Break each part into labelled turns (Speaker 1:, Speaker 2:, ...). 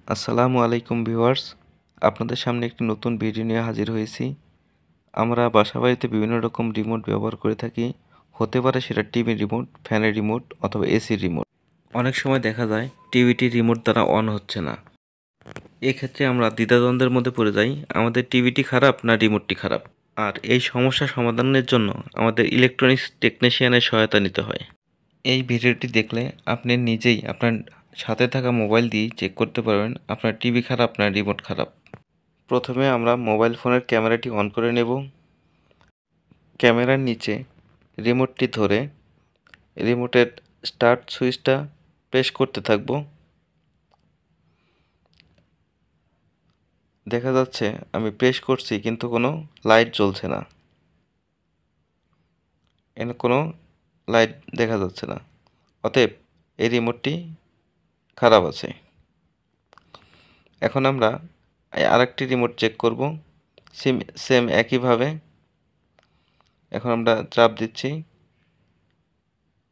Speaker 1: আসসালামু আলাইকুম ভিউয়ার্স, আপনাদের সামনে একটি নতুন ভিডিও নিয়ে হাজির হয়েছি। আমরা বাসাবাড়িতে বিভিন্ন রকম রিমোট ব্যবহার করে থাকি। হতে পারে সেটা টিভি রিমোট, ফ্যানের রিমোট অথবা এসির রিমোট। অনেক সময় দেখা যায় টিভিটি রিমোট দ্বারা অন হচ্ছে না। এক্ষেত্রে আমরা দ্বিধাদ্বন্দ্বের মধ্যে পড়ে যাই, আমাদের টিভিটি খারাপ না রিমোটটি খারাপ। আর এই সমস্যা সমাধানের জন্য আমাদের ইলেকট্রনিক্স টেকনিশিয়ানের সহায়তা নিতে হয়। এই ভিডিওটি দেখলে আপনি নিজেই আপনার সাথে থাকা মোবাইল দিয়ে চেক করতে পারবেন আপনার টিভি খারাপ না রিমোট খারাপ। প্রথমে আমরা মোবাইল ফোনের ক্যামেরাটি অন করে নেব। ক্যামেরার নিচে রিমোটটি ধরে রিমোটের স্টার্ট সুইচটা প্রেস করতে থাকব। দেখা যাচ্ছে আমি প্রেস করছি কিন্তু কোনো লাইট জ্বলছে না, এখানে কোনো লাইট দেখা যাচ্ছে না। অতএব এই রিমোটটি খারাপ আছে। এখন আমরা আরেকটি রিমোট চেক করব, সেম একইভাবে। এখন আমরা চাপ দিচ্ছি,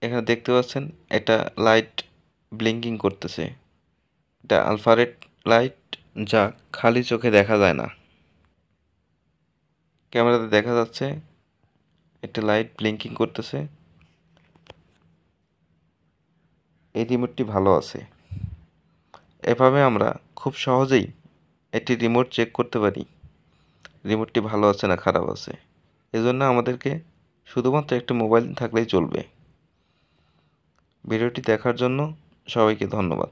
Speaker 1: এখানে দেখতে পাচ্ছেন এটা লাইট ব্লিঙ্কিং করতেছে। এটা আলফারেড লাইট, যা খালি চোখে দেখা যায় না। ক্যামেরাতে দেখা যাচ্ছে একটা লাইট ব্লিঙ্কিং করতেছে। এই রিমোটটি ভালো আছে। এভাবে আমরা খুব সহজেই একটি রিমোট চেক করতে পারি রিমোটটি ভালো আছে না খারাপ আছে। এজন্য আমাদেরকে শুধুমাত্র একটা মোবাইল থাকলেই চলবে। ভিডিওটি দেখার জন্য সবাইকে ধন্যবাদ।